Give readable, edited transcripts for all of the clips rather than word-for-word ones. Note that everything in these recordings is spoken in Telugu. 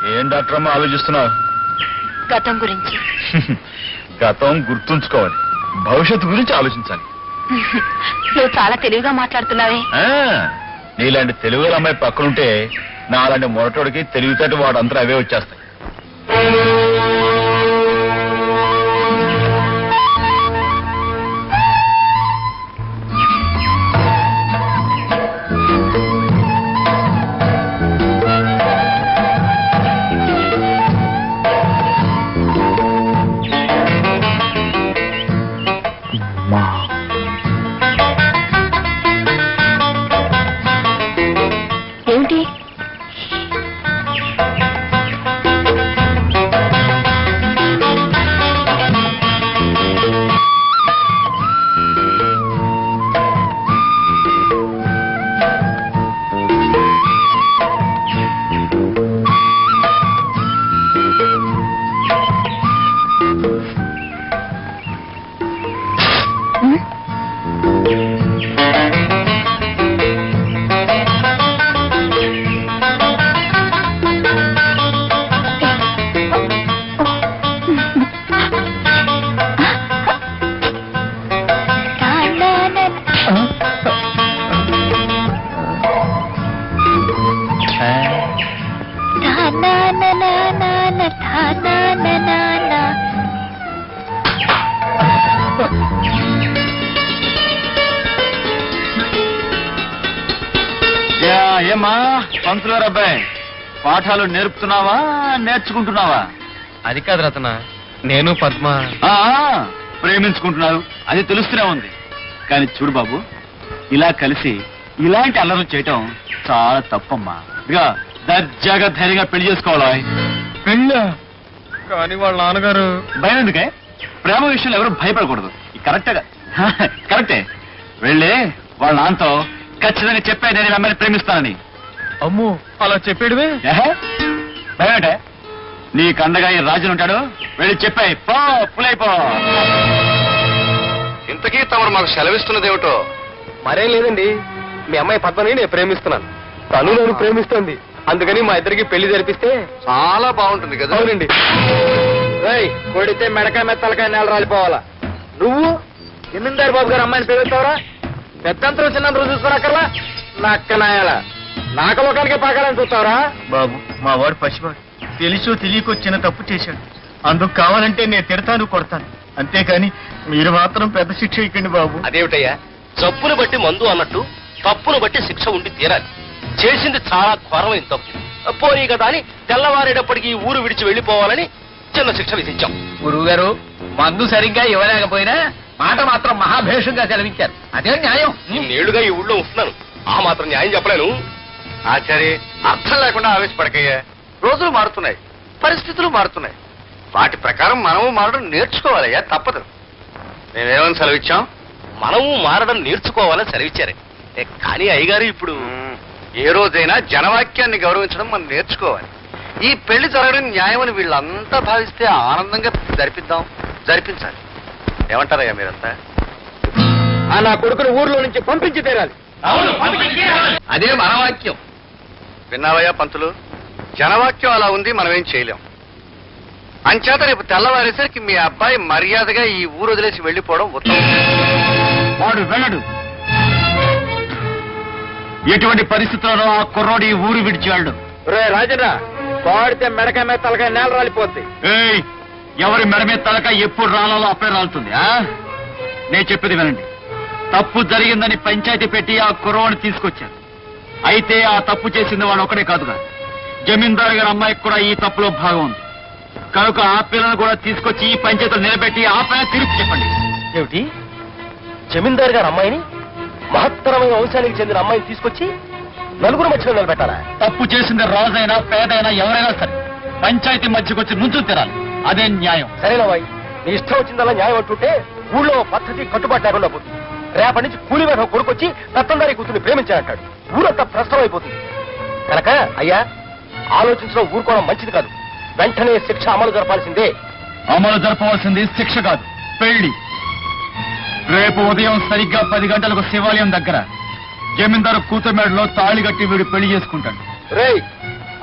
ఏం డాక్టర్ అమ్మ ఆలోచిస్తున్నావు? గతం గురించి. గతం గుర్తుంచుకోవాలి, భవిష్యత్తు గురించి ఆలోచించాలి. నువ్వు చాలా తెలివిగా మాట్లాడుతున్నావే. నీలాంటి తెలుగు అమ్మాయి పక్కనుంటే నా అలాంటి మొరటోడికి తెలివితేట వాడంతా అవే వచ్చేస్తాయి. ఏమిటి? ఏమ్మా పంతులు గారు అబ్బాయి, పాఠాలు నేర్పుతున్నావా నేర్చుకుంటున్నావా? అది కాదు రతన, నేను పద్మ ప్రేమించుకుంటున్నారు, అది తెలుస్తూనే ఉంది. కానీ చూడు బాబు, ఇలా కలిసి ఇలాంటి అల్లర్లు చేయటం చాలా తప్పమ్మా. ఇక దర్జాగా ధైర్యంగా పెళ్లి చేసుకోవాలా? పెళ్ళ కానీ వాళ్ళ నాన్నగారు. భయం ఎందుకే? ప్రేమ విషయంలో ఎవరు భయపడకూడదు. కరెక్టే. వెళ్ళి వాళ్ళ నాన్నతో ఖచ్చితంగా చెప్పే నేను అమ్మాయిని ప్రేమిస్తానని. అమ్మో, అలా చెప్పేడువే. భయమేటే? నీ కండగా ఈ రాజును ఉంటాడు, వెళ్ళి చెప్పాయి పో, పులైపో. ఇంతకీ తమరు మాకు సెలవిస్తున్నదేమిటో? మరేం లేదండి, మీ అమ్మాయి పద్మని నేను ప్రేమిస్తున్నాను, తను నన్ను ప్రేమిస్తుంది. అందుకని మా ఇద్దరికి పెళ్లి జరిపిస్తే చాలా బాగుంటుంది కదా. అవునండి. కొడితే మెడకాయ మీద తలకాయ నేల రాలిపోవాలా. నువ్వు జమీందారు బాబు గారు అమ్మాయిని ప్రేమిస్తావరా? పెద్దంతరం చిన్నంతరం చూసుకోనక్కర్లా, నక్కనాయాల నాకలోకానికే పాకాలని చూస్తావరా? బాబు, మా వాడు పసివాడు, తెలుసో తెలియకో చిన్న తప్పు చేశాడు. అందుకు కావాలంటే నేను తిడతాను, కొడతాను. అంతేకాని మీరు మాత్రం పెద్ద శిక్ష ఇవ్వండి బాబు. అదేమిటయ్యా, జబ్బును బట్టి మందు అన్నట్టు తప్పును బట్టి శిక్ష ఉండి తీరాలి. చేసింది చాలా ఘోరమైన తప్పు, పోనీ కదా అని తెల్లవారేటప్పటికి ఊరు విడిచి వెళ్లిపోవాలని చిన్న శిక్ష విధించాం. గురువు గారు, మందు సరిగ్గా ఇవ్వలేకపోయినా మాట మాత్రం మహాభేషంగా సెలవించారు. అదే న్యాయం. నేడుగా ఈ ఊళ్ళో ఉంటున్నాను, ఆ మాత్రం న్యాయం చెప్పలేను. ఆచార్య, అర్థం లేకుండా ఆవేశపడకయ్యా. రోజులు మారుతున్నాయి, పరిస్థితులు మారుతున్నాయి, వాటి ప్రకారం మనము మారడం నేర్చుకోవాలయ్యా, తప్పదు. మేమేమని సెలవిచ్చాం? మనము మారడం నేర్చుకోవాలని సెలవిచ్చారే. కానీ అయ్యగారు, ఇప్పుడు ఏ రోజైనా జనవాక్యాన్ని గౌరవించడం మనం నేర్చుకోవాలి. ఈ పెళ్లి జరగడం న్యాయమని వీళ్ళంతా భావిస్తే ఆనందంగా జరిపించాలి. ఏమంటారయ్యా మీరంతా? నా కొడుకును ఊర్లో నుంచి పంపించి తీరాలి. అదే మన వాక్యం. విన్నావయ్యా పంతులు, జనవాక్యం అలా ఉంది, మనమేం చేయలేం. అంచేత రేపు తెల్లవారేసరికి మీ అబ్బాయి మర్యాదగా ఈ ఊరు వదిలేసి వెళ్లిపోవడం ఉత్తమం. వాడు వెళ్ళడు. ఎటువంటి పరిస్థితుల్లో ఆ కుర్రోడు ఈ ఊరు విడిచి వెళ్ళడు. రాజన్న, పాడితే మెడకాయ మీద తలకాయ నేల రాలిపోద్ది. ఎవరి మెడ మీద తలకాయ ఎప్పుడు రాలాలో అప్పుడే రాలుతుంది. నేను చెప్పేది వినండి. తప్పు జరిగిందని పంచాయతీ పెట్టి ఆ కుర్రవాడిని తీసుకొచ్చారు. అయితే ఆ తప్పు చేసింది వాడు ఒకడే కాదుగా, జమీందారు గారి అమ్మాయికి కూడా ఈ తప్పులో భాగం ఉంది. కనుక ఆ పిల్లను కూడా తీసుకొచ్చి ఈ పంచాయతీలో నిలబెట్టి ఆ పైన తిరిగి చెప్పండి. ఏమిటి, జమీందారు గారు అమ్మాయిని, మహత్తరమైన వంశానికి చెందిన అమ్మాయిని తీసుకొచ్చి నలుగురు మధ్యలో నిలబెట్టాలా? తప్పు చేసింది రాజైనా పేదైనా ఎవరైనా సరే పంచాయతీ మధ్యకు వచ్చి నుంచు తీరాలి. అదే న్యాయం. సరేనా బాయ్, నీ ఇష్టం వచ్చిందల్లా న్యాయం అంటుంటే ఊళ్ళో పద్ధతి కట్టుబాటు లేకుండా పోతుంది. రేపటి నుంచి కూలి వేట కొడుకొచ్చి రత్నందారి కూతుర్ని ప్రేమించాలంటాడు. ఊరంతా ప్రశ్నం అయిపోతుంది. కనుక అయ్యా, ఆలోచించడం ఊరుకోవడం మంచిది కాదు. వెంటనే శిక్ష అమలు జరపాల్సిందే. అమలు జరపవలసింది శిక్ష కాదు, పెళ్లి. రేపు ఉదయం సరిగ్గా 10 గంటలకు శివాలయం దగ్గర జమీందారు కూతురు మేడలో తాళి కట్టి వీడు పెళ్లి చేసుకుంటాడు. రేయ్,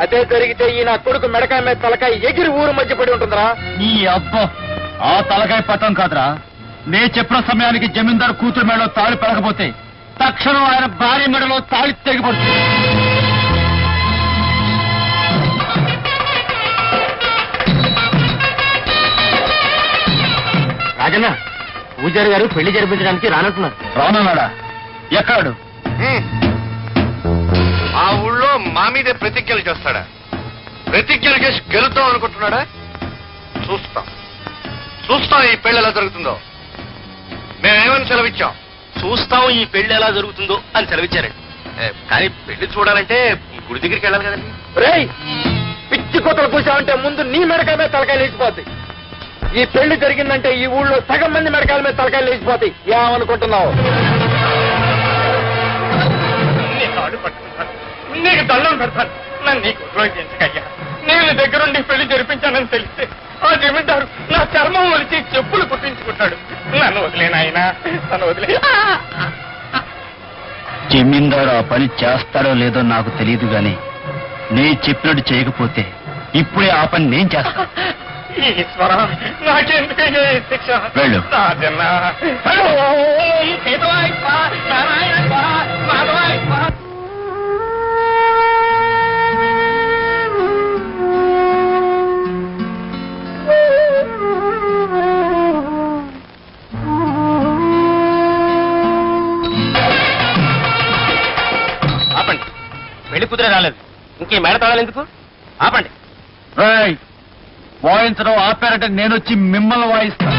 అదే జరిగితే ఈ నా కొడుకు మెడకాయ మీద తలకాయ ఎగిరి ఊరు మధ్య పడి ఉంటుందిరా. నీ అబ్బా ఆ తలకాయ పట్టం కాదురా, నే చెప్పిన సమయానికి జమీందారు కూతురు మెడలో తాళి పెరగపోతే తక్షణం ఆయన భార్య మెడలో తాళి తెగిపడుతుంది. రాజన్న, పూజారి గారు పెళ్లి జరిపించడానికి రానంటున్నారు. రానన్నాడా? ఎక్కడు? ఆ ఊళ్ళో మా మీదే ప్రతిజ్ఞలు చేస్తాడా? ప్రతిజ్ఞలు చేసి గెలుద్దాం అనుకుంటున్నాడా? చూస్తాం ఈ పెళ్లి ఎలా జరుగుతుందో. మేమేమని సెలవిచ్చాం? చూస్తాం ఈ పెళ్లి ఎలా జరుగుతుందో అని సెలవిచ్చారండి. కానీ పెళ్లి చూడాలంటే గుడి దగ్గరికి వెళ్ళాలి కదండి. రేయ్, పిచ్చి కోతలు కూర్చావంటే ముందు నీ మెడకాయ మీద తలకాయ లేచిపోద్ది. ఈ పెళ్లి జరిగిందంటే ఈ ఊళ్ళో సగం మంది మెడకాయల మీద తలకాయలు లేచిపోతాయి. ఏమనుకుంటున్నావు? నీకు దండం పెడతాను, నన్ను నీకు ఉపయోగించకయ్యా. నేను దగ్గరుండి పెళ్లి జరిపించానని తెలిస్తే ఆ జమీందారు నా చర్మం ఒలిచి చెప్పులు కుట్టించుకుంటాడు. నన్ను వదిలేనాయనా, నన్ను వదిలే. జమీందారు ఆ పని చేస్తాడో లేదో నాకు తెలియదు గాని నే చెప్పినట్టు చేయకపోతే ఇప్పుడే ఆ పని నేను చేస్తాను. ఈశ్వర, నాకెందుకయ్యా ఈ శిక్ష? వెళ్ళు. రాజన్నా, సీతవాయిప్ప, నారాయణప్ప, మాధవాయిప్ప. ఆపండి, పెళ్లి కుదిరే రాలేదు. ఇంకే మేడ తాళాలు ఎందుకు? ఆపండి. రేయ్, వాయించడం ఆపారంటే నేనొచ్చి మిమ్మల్ని వాయిస్తా.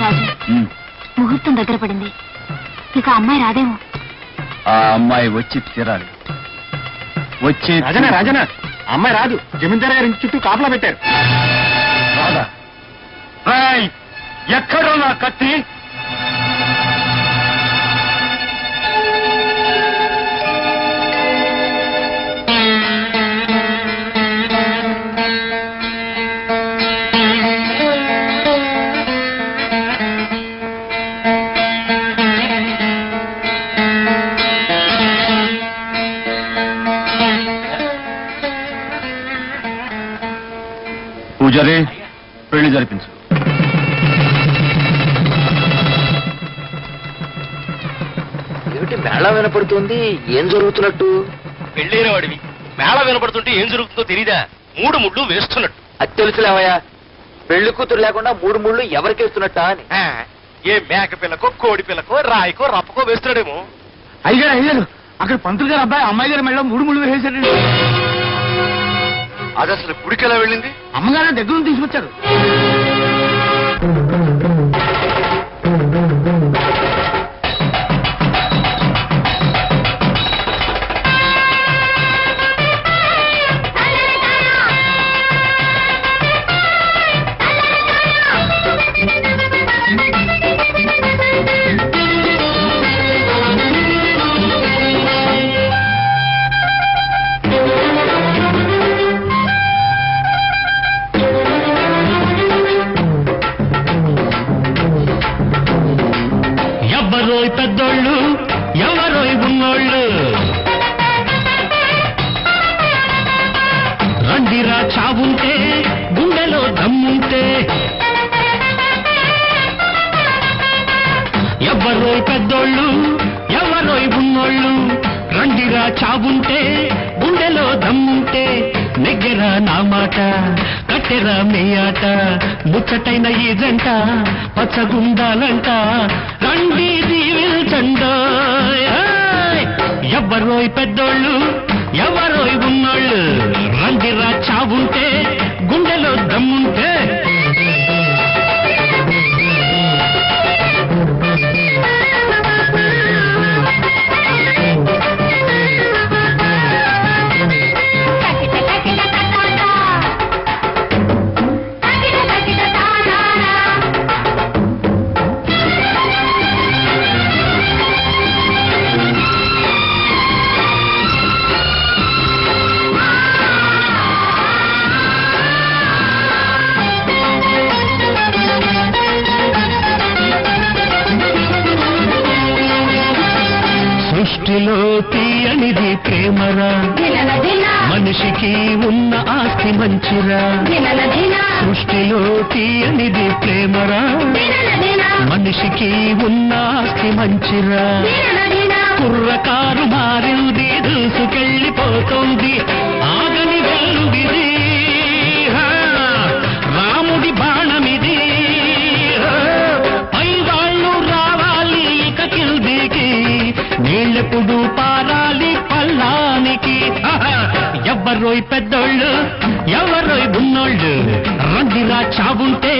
రాజు, ముహూర్తం దగ్గర పడింది. ఇక అమ్మాయి రాదేమో. ఆ అమ్మాయి వచ్చి తీరాలి. వచ్చి రాజనా, అమ్మాయి రాదు. జమీందారు గారి ఇంటి చుట్టూ కాపలా పెట్టారు. రాదా? రేయ్, ఎక్కడో నా కత్తి? పూజారి, పెళ్లి జరిపించు. ఏమిటి మేళ వినపడుతుంది? ఏం జరుగుతున్నట్టు? పెళ్ళైన వాడివి మేళ వినపడుతుంటే ఏం జరుగుతుందో తెలీదా? 3 ముళ్ళు వేస్తున్నట్టు. అది తెలుసులేవయ్యా. పెళ్లి కూతురు లేకుండా 3 ముళ్ళు ఎవరికి వేస్తున్నట్టా అని. ఏ మేక పిల్లకో, కోడి పిల్లకో, రాయికో, రప్పకో వేస్తున్నాడేమో. అయ్యారు అక్కడ పంతులు గారు అబ్బాయి అమ్మాయి గారి మెడలో 3 ముళ్ళు వేసాడు. అది అసలు గుడికి ఎలా వెళ్ళింది? అమ్మగారు దగ్గర నుంచి తీసుకొచ్చారు. ఎవరోయ్ పెద్దోళ్ళు, ఎవరోయ్ ఉన్నోళ్ళు, రండిరా చావుంటే గుండెలో దమ్ముంటే. ఎవరోయ్ పెద్దోళ్ళు, ఎవరోయ్ ఉన్నోళ్ళు, రండిరా చావుంటే గుండెలో దమ్ముంటే. నెగ్గెరా నా మాట, కట్టెరా మీ ఆట, ముచ్చటైన ఈ జంట పచ్చగుండాలంట. రండి దీవిల్చండో. ఎవరోయ్ పెద్దోళ్ళు, ఎవరోయ్ ఉన్నోళ్ళు, రండిరా చావుంటే గుండెలో దమ్ముంటే. తీయనిది ప్రేమరా, మనిషికి ఉన్న ఆస్తి మంచిరా. సృష్టిలో తీయనిది ప్రేమరా, మనిషికి ఉన్న ఆస్తి మంచిరా. కుర్రకారు మారింది, దూసుకెళ్ళిపోతుంది, ఆగని వెలుగిది, రాముడి బాణమిది. పైవాళ్ళు రావాలి ఇక కిల్దికి, నీళ్ళెప్పుడు పారాలి పల్లానికి. ఎవరోయ్ పెద్దోళ్ళు, ఎవరోయ్ ఉన్నోళ్ళు, రండిరా చావుంటే,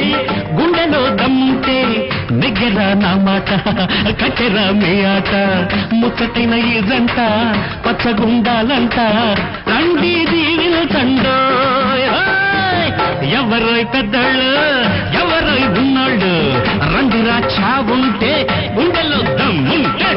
గుండెలో దమ్ముంటే, నెగ్గెరా నా మాట, కట్టెరా మీ ఆట. ముచ్చటైన ఈ జంట పచ్చగుండాలంట, రండి దీవిల్చండో. ఎవరోయ్ పెద్దోళ్ళు, ఎవరోయ్ ఉన్నోళ్ళు, రండిరా చావుంటే, గుండెలో దమ్ముంటే.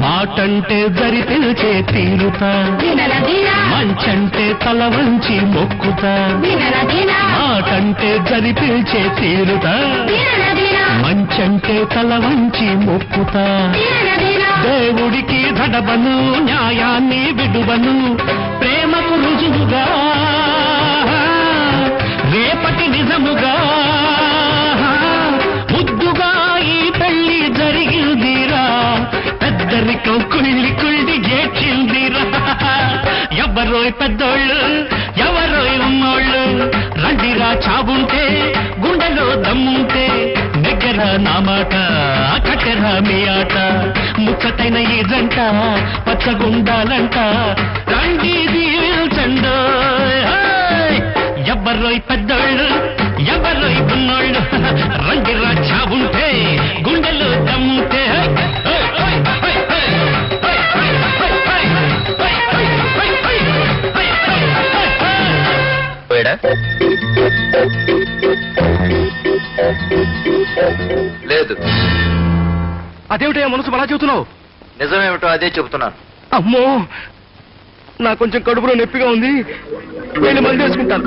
మాటంటే దరి పిలిచే తీరుతా, మంచంటే తల వంచి మొక్కుతా. మాటంటే దరి పిలిచే తీరుతా, మంచంటే తల వంచి మొక్కుతా. దేవుడికి దడబను, న్యాయాన్ని విడువను, ప్రేమకు రుజువుగా, రేపటి నిజముగా, ముద్దుగా ఈ పెళ్లి జరిగిందిరా. పెద్దరికం కుళ్ళి కుళ్ళి ఏడ్చిందిరా. ఎవరోయ్ పెద్దోళ్ళు, ఎవరోయ్ ఉన్నోళ్ళు, రండిరా చావుంటే, గుండెలో దమ్ముంటే, నెగ్గరా నా మాట, కట్టెరా మీ ఆట. ముచ్చటైన ఈ జంట పచ్చగుండాలంట, రండి దీవిల్చండో. ఎవరోయ్ పెద్దోళ్ళు, ఎవరోయ్ ఉన్నోళ్ళు, రండిరా చావుంటే, గుండెలో దమ్ముంటే. లేదు. అదేమిటయ్యా మనసు అలా చెబుతున్నావు? నిజమేమిటో అదే చెబుతున్నాను. అమ్మో, నాకు కొంచెం కడుపులో నొప్పిగా ఉంది, వెళ్ళి మందు వేసుకుంటాను.